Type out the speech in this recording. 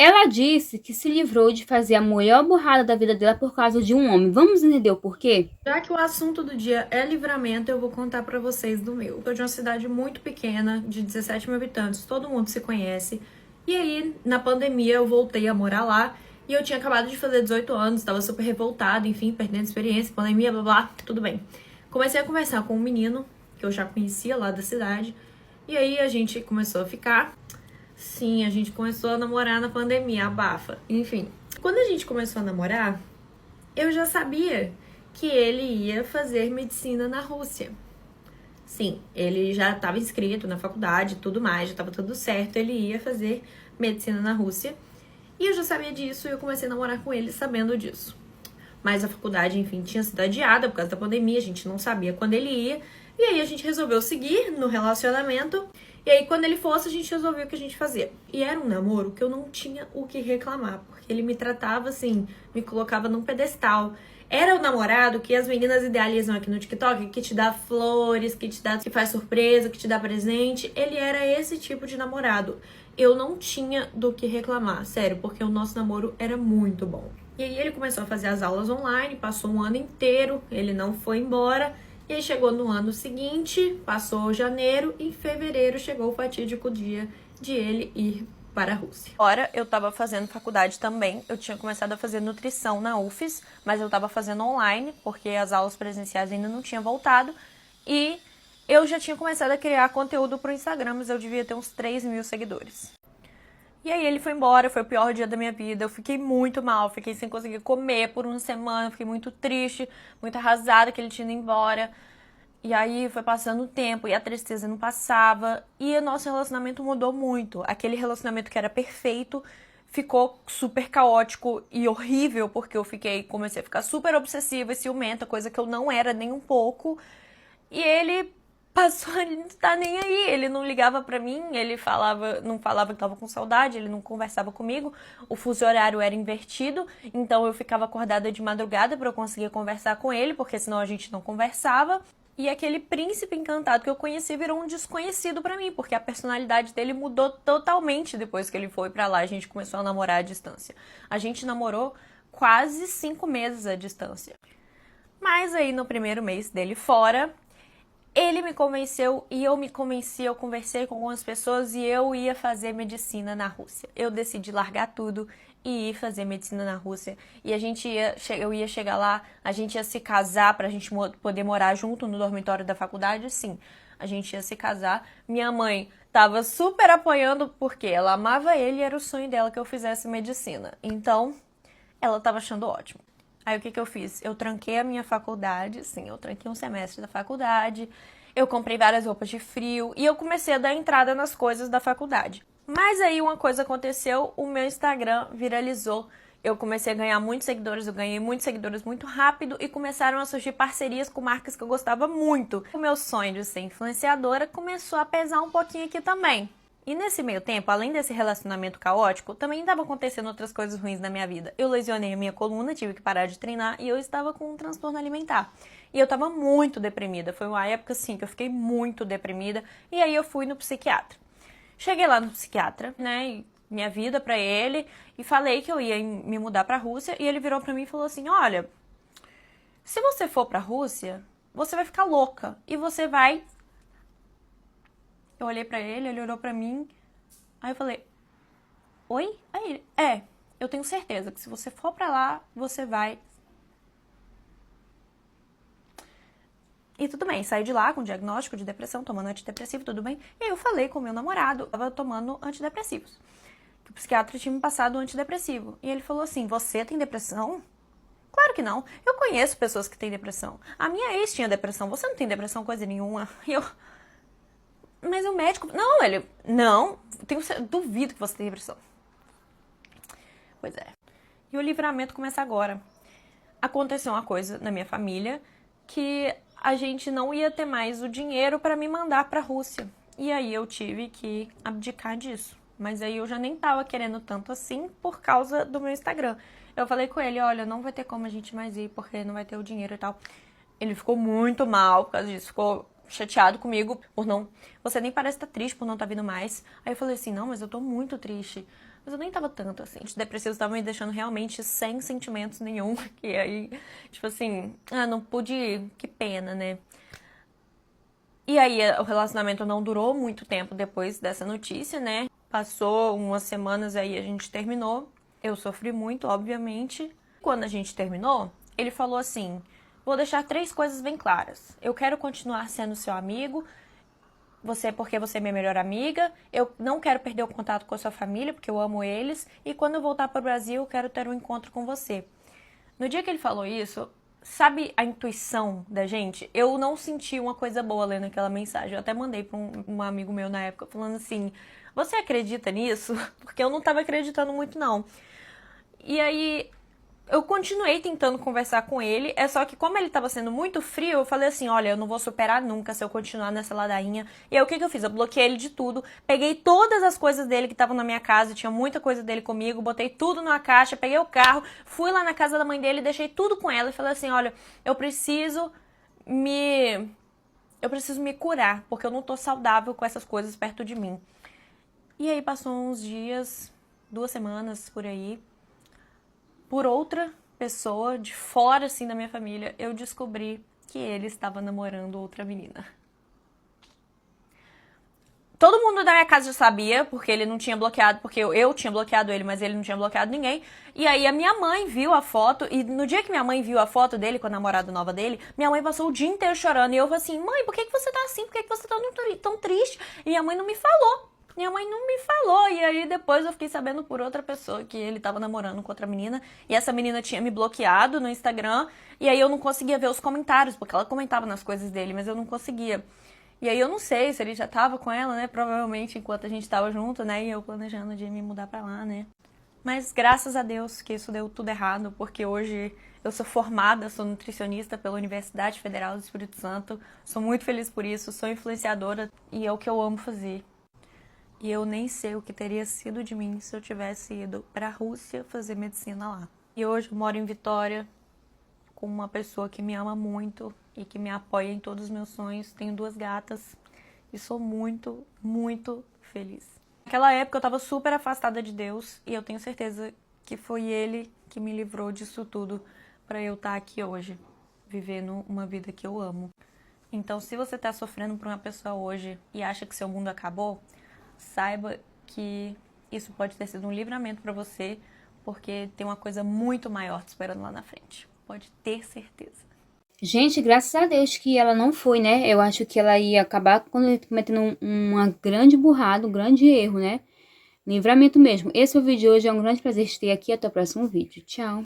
Ela disse que se livrou de fazer a maior burrada da vida dela por causa de um homem. Vamos entender o porquê? Já que o assunto do dia é livramento, eu vou contar pra vocês do meu. Eu sou de uma cidade muito pequena, de 17 mil habitantes, todo mundo se conhece. E aí, na pandemia, eu voltei a morar lá e eu tinha acabado de fazer 18 anos, estava super revoltada, enfim, perdendo experiência, pandemia, blá blá, tudo bem. Comecei a conversar com um menino que eu já conhecia lá da cidade. E aí a gente começou a ficar. Sim, a gente começou a namorar na pandemia, abafa. Enfim, quando a gente começou a namorar, eu já sabia que ele ia fazer medicina na Rússia. Sim, ele já estava inscrito na faculdade e tudo mais, já estava tudo certo, ele ia fazer medicina na Rússia. E eu já sabia disso e eu comecei a namorar com ele sabendo disso. Mas a faculdade, enfim, tinha sido adiada por causa da pandemia, a gente não sabia quando ele ia. E aí a gente resolveu seguir no relacionamento. E aí quando ele fosse, a gente resolveu o que a gente fazia. E era um namoro que eu não tinha o que reclamar, porque ele me tratava assim, me colocava num pedestal. Era o namorado que as meninas idealizam aqui no TikTok, que te dá flores, que faz surpresa, que te dá presente. Ele era esse tipo de namorado. Eu não tinha do que reclamar, sério, porque o nosso namoro era muito bom. E aí ele começou a fazer as aulas online, passou um ano inteiro, ele não foi embora. E aí chegou no ano seguinte, passou janeiro, e em fevereiro chegou o fatídico dia de ele ir para a Rússia. Agora eu tava fazendo faculdade também, eu tinha começado a fazer nutrição na UFES, mas eu tava fazendo online, porque as aulas presenciais ainda não tinham voltado, e eu já tinha começado a criar conteúdo pro Instagram, mas eu devia ter uns 3 mil seguidores. E aí ele foi embora, foi o pior dia da minha vida, eu fiquei muito mal, fiquei sem conseguir comer por uma semana, fiquei muito triste, muito arrasada que ele tinha ido embora. E aí foi passando o tempo e a tristeza não passava e o nosso relacionamento mudou muito. Aquele relacionamento que era perfeito ficou super caótico e horrível porque comecei a ficar super obsessiva e ciumenta, coisa que eu não era nem um pouco. E ele passou, ele não tá nem aí, ele não ligava pra mim, não falava que tava com saudade, ele não conversava comigo, o fuso horário era invertido, então eu ficava acordada de madrugada pra eu conseguir conversar com ele, porque senão a gente não conversava. E aquele príncipe encantado que eu conheci virou um desconhecido pra mim, porque a personalidade dele mudou totalmente depois que ele foi pra lá, a gente começou a namorar à distância. A gente namorou quase 5 meses à distância. Mas aí no primeiro mês dele fora, ele me convenceu e eu me convenci, eu conversei com algumas pessoas e eu ia fazer medicina na Rússia. Eu decidi largar tudo e ir fazer medicina na Rússia. E eu ia chegar lá, a gente ia se casar pra gente poder morar junto no dormitório da faculdade, sim. A gente ia se casar. Minha mãe tava super apoiando porque ela amava ele e era o sonho dela que eu fizesse medicina. Então, ela tava achando ótimo. Aí o que eu fiz? Eu tranquei a minha faculdade, sim, eu tranquei um semestre da faculdade, eu comprei várias roupas de frio e eu comecei a dar entrada nas coisas da faculdade. Mas aí uma coisa aconteceu, o meu Instagram viralizou, eu comecei a ganhar muitos seguidores, eu ganhei muitos seguidores muito rápido e começaram a surgir parcerias com marcas que eu gostava muito. O meu sonho de ser influenciadora começou a pesar um pouquinho aqui também. E nesse meio tempo, além desse relacionamento caótico, também estava acontecendo outras coisas ruins na minha vida. Eu lesionei a minha coluna, tive que parar de treinar e eu estava com um transtorno alimentar. E eu estava muito deprimida. Foi uma época, assim, que eu fiquei muito deprimida. E aí eu fui no psiquiatra. Cheguei lá no psiquiatra, né, e minha vida pra ele, e falei que eu ia me mudar pra Rússia. E ele virou pra mim e falou assim, olha, se você for pra Rússia, você vai ficar louca. E você vai... Eu olhei pra ele, ele olhou pra mim, aí eu falei, oi? Aí ele, eu tenho certeza que se você for pra lá, você vai... E tudo bem, saí de lá com diagnóstico de depressão, tomando antidepressivo, tudo bem. E aí eu falei com o meu namorado, eu tava tomando antidepressivos. Que o psiquiatra tinha me passado um antidepressivo. E ele falou assim, você tem depressão? Claro que não. Eu conheço pessoas que têm depressão. A minha ex tinha depressão, você não tem depressão coisa nenhuma. E eu... Mas o médico... Não, ele... Não, duvido que você tenha depressão. Pois é. E o livramento começa agora. Aconteceu uma coisa na minha família que a gente não ia ter mais o dinheiro para me mandar para a Rússia. E aí eu tive que abdicar disso. Mas aí eu já nem tava querendo tanto assim por causa do meu Instagram. Eu falei com ele, olha, não vai ter como a gente mais ir porque não vai ter o dinheiro e tal. Ele ficou muito mal por causa disso, ficou chateado comigo por não... Você nem parece estar triste por não estar vindo mais. Aí eu falei assim, não, mas eu tô muito triste. Mas eu nem tava tanto, assim. Antidepressivos estavam me deixando realmente sem sentimentos nenhum. E aí, tipo assim, não pude ir. Que pena, né? E aí, o relacionamento não durou muito tempo depois dessa notícia, né? Passou umas semanas aí, a gente terminou. Eu sofri muito, obviamente. Quando a gente terminou, ele falou assim: vou deixar 3 coisas bem claras. Eu quero continuar sendo seu amigo, porque você é minha melhor amiga. Eu não quero perder o contato com a sua família, porque eu amo eles. E quando eu voltar para o Brasil, eu quero ter um encontro com você. No dia que ele falou isso, sabe a intuição da gente? Eu não senti uma coisa boa lendo aquela mensagem. Eu até mandei para um amigo meu na época, falando assim: você acredita nisso? Porque eu não tava acreditando muito, não. E aí, eu continuei tentando conversar com ele, só que como ele tava sendo muito frio, eu falei assim: olha, eu não vou superar nunca se eu continuar nessa ladainha. E aí, o que eu fiz? Eu bloqueei ele de tudo, peguei todas as coisas dele que estavam na minha casa, tinha muita coisa dele comigo, botei tudo numa caixa, peguei o carro, fui lá na casa da mãe dele, deixei tudo com ela e falei assim: olha, eu preciso me curar, porque eu não tô saudável com essas coisas perto de mim. E aí passou uns dias, 2 semanas por aí, por outra pessoa de fora, assim, da minha família, eu descobri que ele estava namorando outra menina. Todo mundo da minha casa já sabia, porque ele não tinha bloqueado, porque eu tinha bloqueado ele, mas ele não tinha bloqueado ninguém. E aí a minha mãe viu a foto, e no dia que minha mãe viu a foto dele com a namorada nova dele, minha mãe passou o dia inteiro chorando. E eu falei assim: mãe, por que você tá assim? Por que você tá tão triste? E minha mãe não me falou. Minha mãe não me falou, e aí depois eu fiquei sabendo por outra pessoa que ele tava namorando com outra menina, e essa menina tinha me bloqueado no Instagram, e aí eu não conseguia ver os comentários, porque ela comentava nas coisas dele, mas eu não conseguia. E aí eu não sei se ele já tava com ela, né, provavelmente enquanto a gente tava junto, né, e eu planejando de me mudar pra lá, né. Mas graças a Deus que isso deu tudo errado, porque hoje eu sou formada, sou nutricionista pela Universidade Federal do Espírito Santo, sou muito feliz por isso, sou influenciadora, e é o que eu amo fazer. E eu nem sei o que teria sido de mim se eu tivesse ido para a Rússia fazer medicina lá. E hoje eu moro em Vitória com uma pessoa que me ama muito e que me apoia em todos os meus sonhos. Tenho 2 gatas e sou muito, muito feliz. Naquela época eu estava super afastada de Deus e eu tenho certeza que foi Ele que me livrou disso tudo para eu estar aqui hoje, vivendo uma vida que eu amo. Então, se você está sofrendo por uma pessoa hoje e acha que seu mundo acabou, saiba que isso pode ter sido um livramento para você, porque tem uma coisa muito maior te esperando lá na frente. Pode ter certeza. Gente, graças a Deus que ela não foi, né? Eu acho que ela ia acabar cometendo uma grande burrada, um grande erro, né? Livramento mesmo. Esse é o vídeo de hoje. É um grande prazer te ter aqui. Até o próximo vídeo. Tchau.